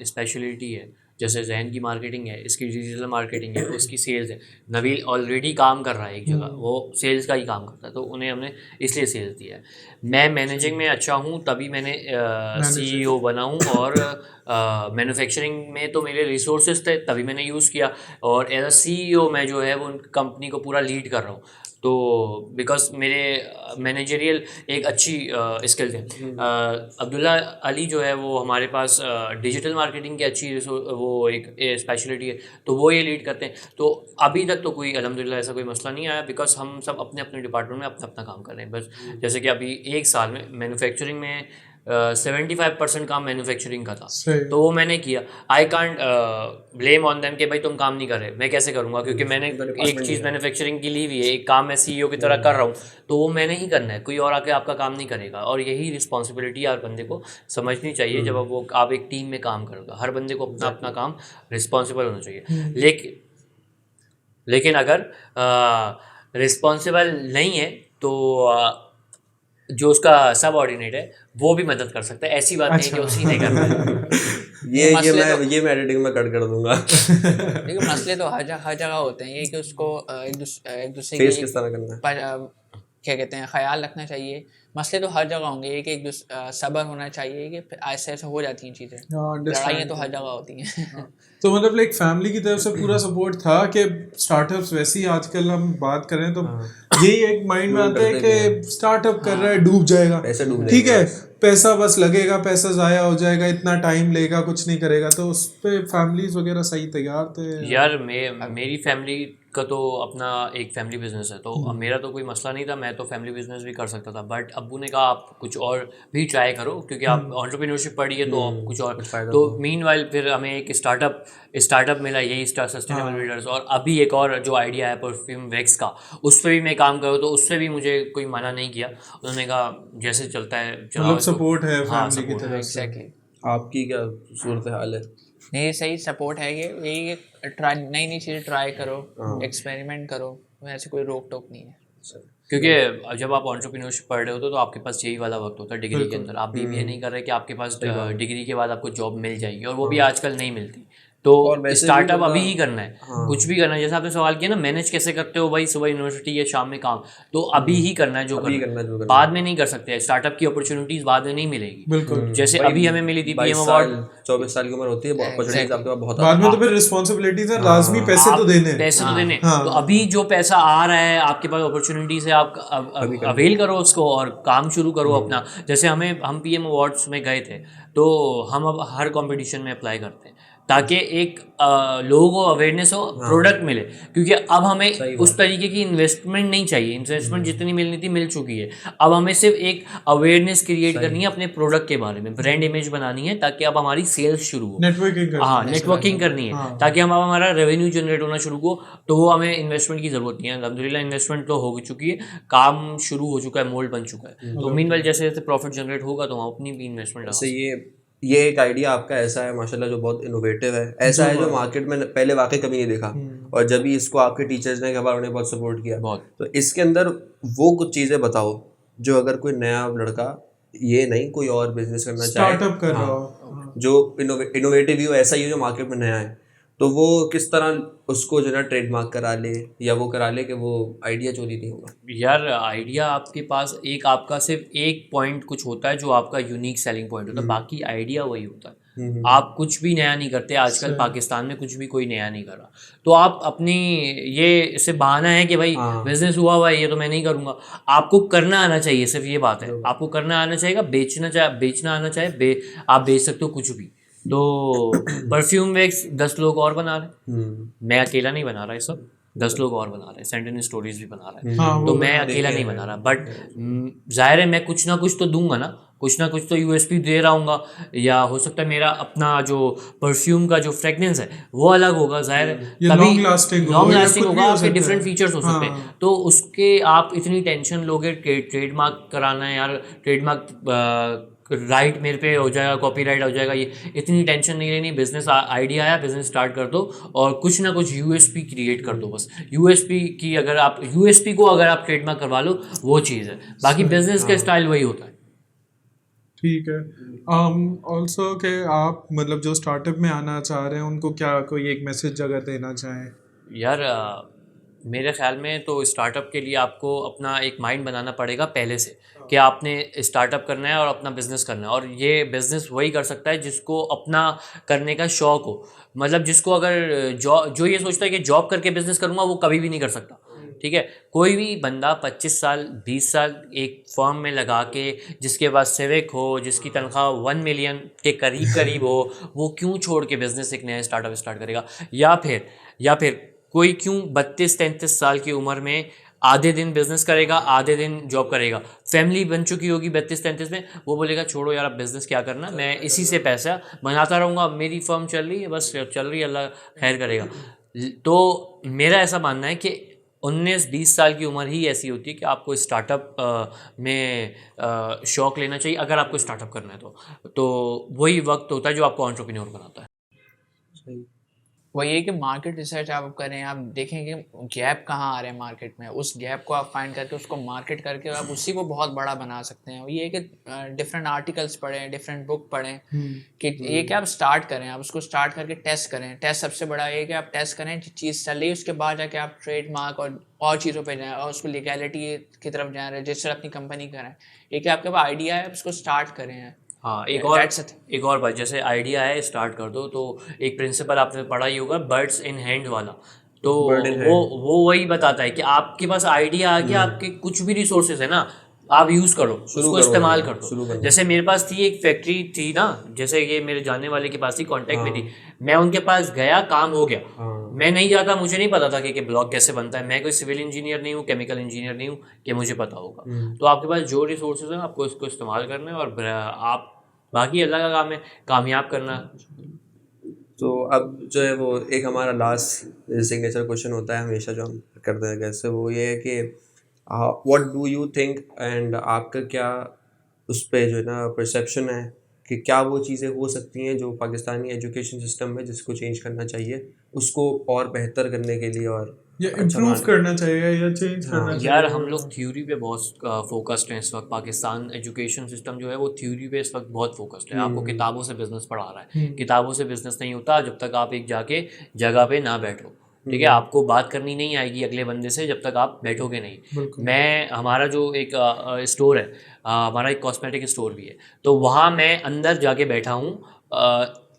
स्पेशलिटी है, जैसे जैन की मार्केटिंग है, इसकी डिजिटल मार्केटिंग है, उसकी सेल्स है। नवील ऑलरेडी काम कर रहा है एक जगह, वो सेल्स का ही काम करता है, तो उन्हें हमने इसलिए सेल्स दिया है। मैं मैनेजिंग में अच्छा हूँ तभी मैंने CEO बना हूँ, और मैन्युफैक्चरिंग में तो मेरे रिसोर्सेज थे तभी मैंने यूज़ किया, और एज अ CEO मैं जो है वो उन कंपनी को पूरा लीड कर रहा हूँ। तो बिकॉज मेरे मैनेजरियल एक अच्छी स्किल थे। अब्दुल्ला अली जो है वो हमारे पास डिजिटल मार्केटिंग की अच्छी वो एक स्पेशलिटी है, तो वो ये लीड करते हैं। तो अभी तक तो कोई अल्हम्दुलिल्लाह ऐसा कोई मसला नहीं आया, बिकॉज हम सब अपने अपने डिपार्टमेंट में अपना अपना काम कर रहे हैं बस। जैसे कि अभी एक साल में मैन्युफैक्चरिंग में 75% काम मैन्युफैक्चरिंग का था, तो वो मैंने किया। I can't blame on them कि भाई तुम काम नहीं कर रहे, मैं कैसे करूँगा, क्योंकि मैंने एक चीज़ मैन्युफैक्चरिंग की ली हुई है, एक काम मैं CEO की तरह कर रहा हूँ, तो वो मैंने ही करना है, कोई और आके आपका काम नहीं करेगा। और यही रिस्पॉन्सिबिलिटी हर बंदे को समझनी चाहिए जब आप एक टीम में काम करोगे। हर बंदे को अपना अपना काम रिस्पॉन्सिबल होना चाहिए। लेकिन अगर रिस्पॉन्सिबल नहीं है तो जो उसका सबऑर्डिनेट है वो भी मदद कर सकता है। ऐसी बात नहीं है कि उसी ने करना है। ये मैं एडिटिंग में कट कर दूंगा। देखिए मसले तो हर जगह होते हैं, ये कि उसको एक दूसरे फेस की किस तरह करना है, क्या कहते हैं, ख्याल रखना चाहिए। मसले तो हर जगह होंगे, ये कि सब्र होना चाहिए कि ऐसे ऐसे हो जाती हैं चीज़ें। लड़ाइयाँ तो हर जगह होती हैं। तो मतलब लाइक फैमिली की तरफ से पूरा सपोर्ट था कि स्टार्टअप्स, वैसे ही आजकल हम बात कर रहे हैं तो यही एक माइंड में आता है कि स्टार्टअप कर रहा है, डूब जाएगा, पैसे डूब ठीक है, पैसा बस लगेगा, पैसा ज़ाया हो जाएगा, इतना टाइम लेगा, कुछ नहीं करेगा। तो उस पर फैमिलीज वगैरह सही तैयार थे यार? मेरी फैमिली का तो अपना एक फैमिली बिजनेस है, तो मेरा तो कोई मसला नहीं था, मैं तो फैमिली बिजनेस भी कर सकता था। बट अब्बू ने कहा आप कुछ और भी ट्राई करो, क्योंकि आप एंटरप्रेन्योरशिप पढ़ी है तो आप कुछ और। तो मीनवाइल फिर हमें एक स्टार्टअप मिला, यही सस्टेनेबल बिल्डर्स। और अभी एक और जो आइडिया है परफ्यूम वैक्स का, उस पर भी मैं काम करूँ, तो उससे भी मुझे कोई मना नहीं किया। उन्होंने कहा जैसे चलता है मतलब सपोर्ट है फैमिली की तरफ से। एग्जैक्टली। आपकी क्या सूरत हाल है? नहीं, सही सपोर्ट है। ये यही ट्राई, नई नई चीज़ें ट्राई करो, एक्सपेरिमेंट करो, वैसे कोई रोक टोक नहीं है। क्योंकि जब आप एंटरप्रेन्योरशिप पढ़ रहे होते तो आपके पास यही वाला वक्त होता है डिग्री के अंदर। आप BBA नहीं कर रहे कि आपके पास डिग्री के बाद आपको जॉब मिल जाएगी, और वो भी आजकल नहीं मिलती। तो स्टार्टअप अभी ही करना है, कुछ भी करना है। जैसे आपने सवाल किया ना, मैनेज कैसे करते हो भाई, सुबह यूनिवर्सिटी या शाम में काम, तो अभी ही करना है जो करना है, बाद में नहीं कर सकते। स्टार्टअप की अपॉर्चुनिटीज बाद में नहीं मिलेगी। बिल्कुल, जैसे अभी हमें मिली थी PM अवार्ड, 24 साल की उम्र होती है, अपॉर्चुनिटीज आपके पास बहुत बाद में तो फिर रिस्पॉन्सिबिलिटीज है, लाजमी पैसे तो देने। तो अभी जो पैसा आ रहा है आपके पास, अपॉर्चुनिटीज है, आप अवेल करो उसको और काम शुरू करो अपना। जैसे हम PM अवार्ड्स में गए थे, तो हम अब हर कंपटीशन में अप्लाई करते हैं ताकि एक लोगों को अवेयरनेस हो, प्रोडक्ट मिले। क्योंकि अब हमें उस तरीके की इन्वेस्टमेंट नहीं चाहिए, इन्वेस्टमेंट जितनी मिलनी थी मिल चुकी है। अब हमें सिर्फ एक अवेयरनेस क्रिएट करनी है अपने प्रोडक्ट के बारे में, ब्रांड इमेज बनानी है, ताकि अब हमारी सेल्स शुरू हो, नेटवर्किंग करनी है, ताकि अब हमारा रेवेन्यू जनरेट होना शुरू हो। तो वो हमें इन्वेस्टमेंट की जरूरत नहीं है। अल्हम्दुलिल्लाह इन्वेस्टमेंट तो हो चुकी है, काम शुरू हो चुका है, मोल्ड बन चुका है। तो मीनवाइल जैसे जैसे प्रॉफिट जनरेट होगा तो हम अपनी भी इन्वेस्टमेंट लगा। ये एक आइडिया आपका ऐसा है माशाल्लाह जो बहुत इनोवेटिव है, ऐसा है जो मार्केट में पहले वाकई कभी नहीं देखा, और जब भी इसको आपके टीचर्स ने खबर उन्हें बहुत सपोर्ट किया। तो इसके अंदर वो कुछ चीज़ें बताओ जो अगर कोई नया लड़का, ये नहीं कोई और बिजनेस करना चाहे, स्टार्टअप कर रहा हो, जो इनोवेटिव ही हो, ऐसा ही हो जो मार्केट में नया है, तो वो किस तरह उसको जो है ट्रेडमार्क करा ले, या वो करा ले कि वो आइडिया चोरी नहीं होगा। यार आइडिया आपके पास एक, आपका सिर्फ एक पॉइंट कुछ होता है जो आपका यूनिक सेलिंग पॉइंट होता है, बाकी आइडिया वही होता है। आप कुछ भी नया नहीं करते। आजकल पाकिस्तान में कुछ भी कोई नया नहीं कर रहा, तो आप अपनी ये इससे बहाना है कि भाई बिजनेस हुआ है, ये तो मैं नहीं करूँगा। आपको करना आना चाहिए, सिर्फ ये बात है, आपको करना आना चाहिए। बेचना आना चाहिए, आप बेच सकते हो कुछ भी। तो परफ्यूम वैक्स 10 लोग और बना रहे, मैं अकेला नहीं बना रहा, ये सब 10 लोग और बना रहे हैं, सेंटेनिस स्टोरीज भी बना रहे हैं, तो मैं अकेला नहीं बना रहा। बट जाहिर है मैं कुछ ना कुछ तो दूंगा ना, कुछ ना कुछ तो USP दे रहा हूँगा, या हो सकता है मेरा अपना जो परफ्यूम का जो फ्रेगनेंस है वो अलग होगा, जाहिर है तभी लॉन्ग लास्टिंग होगा, आपके डिफरेंट फीचर्स हो सकते हैं। तो उसके आप इतनी टेंशन लोगे, ट्रेडमार्क कराना है यार, ट्रेडमार्क राइट मेरे पे हो जाएगा, कॉपीराइट हो जाएगा, ये इतनी टेंशन नहीं लेनी। बिजनेस आइडिया आया, बिजनेस स्टार्ट कर दो और कुछ ना कुछ USP क्रिएट कर दो बस। USP को अगर आप ट्रेडमार्क करवा लो वो चीज़ है, बाकी बिजनेस का स्टाइल वही होता है। ठीक है। ऑल्सो कि आप मतलब जो स्टार्टअप में आना चाह रहे हैं उनको क्या कोई एक मैसेज अगर देना चाहें? यार मेरे ख्याल में तो स्टार्टअप के लिए आपको अपना एक माइंड बनाना पड़ेगा पहले से कि आपने स्टार्टअप करना है और अपना बिजनेस करना है, और ये बिजनेस वही कर सकता है जिसको अपना करने का शौक हो। मतलब जिसको अगर जो ये सोचता है कि जॉब करके बिजनेस करूँगा, वो कभी भी नहीं कर सकता। ठीक है, कोई भी बंदा 25 साल 20 साल एक फर्म में लगा के, जिसके पास सिविक हो, जिसकी तनख्वाह 1 मिलियन के करीब करीब हो, वो क्यों छोड़ के बिजनेस एक नया स्टार्टअप स्टार्ट करेगा? या फिर कोई क्यों 32-33 साल की उम्र में आधे दिन बिजनेस करेगा, आधे दिन जॉब करेगा? फैमिली बन चुकी होगी 32-33 में, वो बोलेगा छोड़ो यार अब बिजनेस क्या करना, मैं इसी से पैसा बनाता रहूँगा, मेरी फर्म चल रही है, बस चल रही है, अल्लाह खैर करेगा। तो मेरा ऐसा मानना है कि 19-20 साल की उम्र ही ऐसी होती है कि आपको स्टार्टअप में शौक लेना चाहिए अगर आपको स्टार्टअप करना है तो वही वक्त होता है जो आपको एंटरप्रेन्योर बनाता है। सही। वही है कि मार्केट रिसर्च आप करें, आप देखें कि गैप कहाँ आ रहे हैं मार्केट में, उस गैप को आप फाइंड करके उसको मार्केट करके आप उसी को बहुत बड़ा बना सकते हैं। ये है कि डिफरेंट आर्टिकल्स पढ़ें, डिफरेंट बुक पढ़ें, कि ये कि आप स्टार्ट करें, आप उसको स्टार्ट करके टेस्ट करें। टेस्ट सबसे बड़ा ये कि आप टेस्ट करें चीज़ चल रही है, उसके बाद जाके आप ट्रेडमार्क और चीज़ों पे जाएँ और उसको लीगैलिटी की तरफ जाएँ, रजिस्टर अपनी कंपनी करें। ये कि आपके पास आइडिया है, आप उसको स्टार्ट करें। हाँ, That's it. एक और बात, जैसे आइडिया है स्टार्ट कर दो, तो एक प्रिंसिपल आपने पढ़ा ही होगा, बर्ड्स इन हैंड वाला। तो Bird in वो वही बताता है कि आपके पास आइडिया आ गया, आपके कुछ भी रिसोर्सेज है ना, आप यूज़ करो, उसको इस्तेमाल कर दो। जैसे मेरे पास थी एक फैक्ट्री थी ना, जैसे ये मेरे जानने वाले के पास ही कॉन्टैक्ट में थी, मैं उनके पास गया, काम हो गया। मैं नहीं जाता, मुझे नहीं पता था कि ब्लॉक कैसे बनता है, मैं कोई सिविल इंजीनियर नहीं हूँ, केमिकल इंजीनियर नहीं हूँ कि मुझे पता होगा। तो आपके पास जो रिसोर्सेज हैं आपको इसको इस्तेमाल करना है, और आप बाकी अल्लाह का काम है कामयाब करना। तो अब जो है वो एक हमारा लास्ट सिग्नेचर क्वेश्चन होता है हमेशा जो हम करते हैं कैसे, वो ये है कि what do you think, and आपका क्या उस पर जो है ना परसेप्शन है कि क्या वो चीज़ें हो सकती हैं जो पाकिस्तानी एजुकेशन सिस्टम में जिसको चेंज करना चाहिए, उसको और बेहतर करने के लिए और या इम्प्रूव करना चाहिए या चेंज करना चाहिए? यार हम लोग थ्योरी पे बहुत फोकस्ड हैं इस वक्त। पाकिस्तान एजुकेशन सिस्टम जो है वो थ्योरी पे इस वक्त बहुत फोकस्ड है। आपको किताबों से बिजनेस पढ़ा रहा है, किताबों से बिजनेस नहीं होता जब तक आप एक जाके जगह पे ना बैठो। ठीक है, आपको बात करनी नहीं आएगी अगले बंदे से जब तक आप बैठोगे नहीं। हमारा जो एक स्टोर है, हमारा एक कॉस्मेटिक स्टोर भी है, तो वहाँ मैं अंदर जाके बैठा हूँ,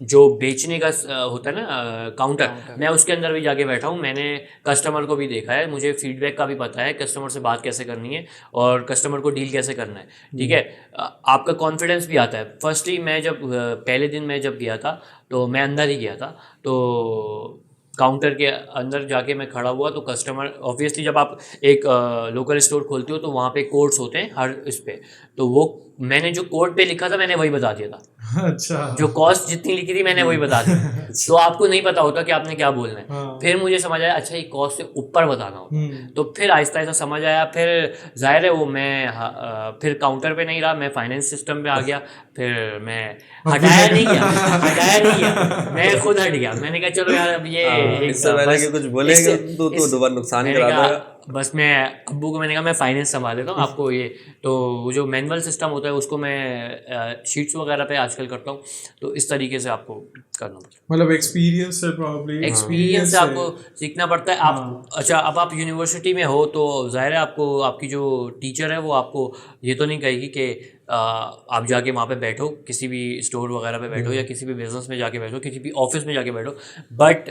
जो बेचने का होता है ना काउंटर, मैं उसके अंदर भी जाके बैठा हूँ। मैंने कस्टमर को भी देखा है, मुझे फीडबैक का भी पता है, कस्टमर से बात कैसे करनी है और कस्टमर को डील कैसे करना है। ठीक है, आपका कॉन्फिडेंस भी आता है। फर्स्टली मैं जब पहले दिन मैं जब गया था तो मैं अंदर ही गया था, तो काउंटर के अंदर जाके मैं खड़ा हुआ तो कस्टमर, ऑब्वियसली जब आप एक लोकल स्टोर खोलते हो तो वहाँ पे कोड्स होते हैं हर इस पे, तो वो मैंने जो कोड पे लिखा था मैंने वही बता दिया था। अच्छा, जो कॉस्ट जितनी लिखी थी मैंने वही बता दी। तो आपको नहीं पता होता कि आपने क्या बोलना है। हाँ। फिर मुझे समझ आया अच्छा ये कॉस्ट से ऊपर बताना होता, तो फिर आहिस्ता आहिस्ता समझ आया। फिर जाहिर है वो मैं फिर काउंटर पे नहीं रहा, मैं फाइनेंस सिस्टम पे आ गया। फिर मैं हटाया नहीं गया, मैं खुद हट गया। मैंने कहा चलो यार अब ये इससे पहले कि कुछ बोलेगा तो दोबारा नुकसान करा देगा। बस मैं अब्बू को मैंने कहा मैं फाइनेंस संभाल लेता हूँ, आपको ये तो जो मैनुअल सिस्टम होता है उसको मैं शीट्स वगैरह पे आजकल करता हूँ। तो इस तरीके से आपको करना पड़ता है, मतलब एक्सपीरियंस से प्रॉब्ली एक्सपीरियंस से आपको सीखना पड़ता है। आप अच्छा अब आप यूनिवर्सिटी में हो तो जाहिर है आपको आपकी जो टीचर है वो आपको ये तो नहीं कहेगी कि आप जाके वहाँ पे बैठो, किसी भी स्टोर वगैरह पे बैठो या किसी भी बिजनेस में जाके बैठो, किसी भी ऑफिस में जाके बैठो, बट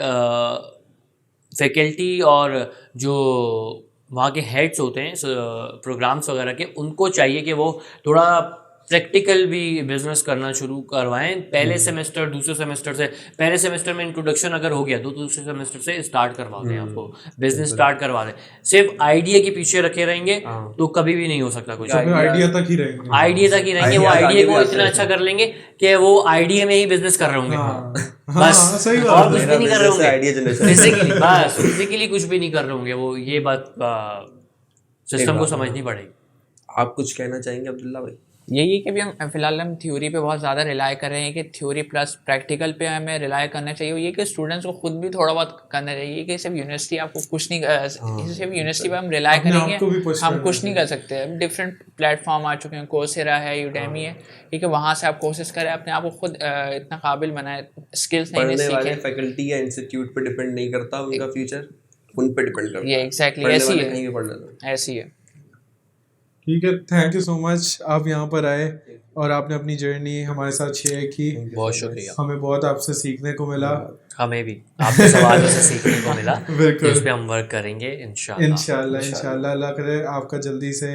फैकल्टी और जो वहाँ के हेड्स होते हैं प्रोग्राम्स वगैरह के, उनको चाहिए कि वो थोड़ा प्रैक्टिकल भी बिजनेस करना शुरू करवाएं पहले सेमेस्टर दूसरे सेमेस्टर से। पहले सेमेस्टर में इंट्रोडक्शन अगर हो गया तो दूसरे सेमेस्टर से स्टार्ट करवा दें, आपको बिजनेस स्टार्ट करवा दें। सिर्फ आइडिया के पीछे रखे रहेंगे तो कभी भी नहीं हो सकता कुछ। आइडिया तक ही रहेंगे, आइडिया तक ही रहेंगे, वो आइडिया को इतना अच्छा कर लेंगे कि वो आइडिया में ही बिजनेस कर रहे होंगे, बस सही बात और कुछ भी नहीं कर रहे होंगे फिजिकली, है। बस फिजिकली कुछ भी नहीं कर रहे होंगे वो। ये बात सिस्टम को समझनी पड़ेगी। आप कुछ कहना चाहेंगे अब्दुल्ला भाई? यही है कि अभी हम फिलहाल हम थ्योरी पे बहुत ज़्यादा रिलाई कर रहे हैं कि थ्योरी प्लस प्रैक्टिकल पे हमें रिलाई करना चाहिए। ये कि स्टूडेंट्स को खुद भी थोड़ा बहुत करना चाहिए कि सिर्फ यूनिवर्सिटी आपको कुछ नहीं सिर्फ यूनिवर्सिटी पे हम रिलाई अपने आप को भी करेंगे push हम करना कुछ नहीं कर सकते। डिफरेंट प्लेटफॉर्म आ चुके हैं, कोर्सेरा है, यूडेमी है, ठीक है, वहाँ से आप कोशिश करें अपने आप को खुद इतना काबिल बनाए, स्किल्स नई नई पढ़ने वाले सीखें। फैकल्टी या इंस्टीट्यूट पे डिपेंड नहीं करता उनका फ्यूचर, उन पे डिपेंड करता ये है। एग्जैक्टली पढ़ने ऐसी वाले है, कहीं भी पढ़ लेते हैं। ऐसी है। ठीक है, थैंक यू सो मच आप यहाँ पर आए और आपने अपनी जर्नी हमारे साथ शेयर की। बहुत शुक्रिया। हमें बहुत आपसे सीखने को मिला। हमें भी आपके सवालों से सीखने को मिला, बिल्कुल। जिस पे हम वर्क करेंगे इंशाल्लाह। इंशाल्लाह अल्लाह करे आपका जल्दी से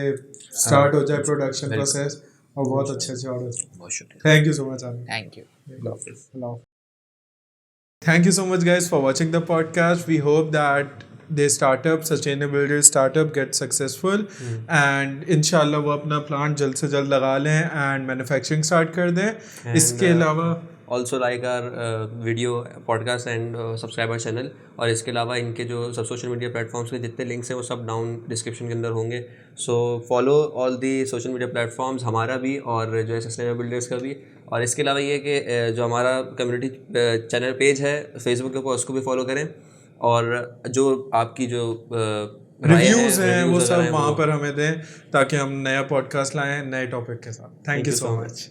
स्टार्ट हो जाए प्रोडक्शन प्रोसेस और बहुत अच्छे से ऑर्डर। बहुत शुक्रिया। Thank you so much Aamir. Thank you. Thank you so much, guys, for watching the podcast. We hope that the startup, sustainable startup, gets successful, and inshallah वो अपना प्लांट जल्द से जल्द लगा लें and manufacturing start कर दें। इसके अलावा also like our video podcast and subscribe our channel. और इसके अलावा इनके जो सब सोशल मीडिया प्लेटफॉर्म्स के जितने लिंक्स हैं वो सब डाउन डिस्क्रिप्शन के अंदर होंगे। So follow all the social media platforms, हमारा भी और जो है सस्टेनेबल बिल्डर्स का भी। और इसके अलावा ये कि जो हमारा कम्युनिटी चैनल पेज है फेसबुक के ऊपर उसको भी फॉलो करें। और जो आपकी जो रिव्यूज़ हैं वो सब वहाँ पर हमें दें ताकि हम नया पॉडकास्ट लाएं नए टॉपिक के साथ। Thank you so much.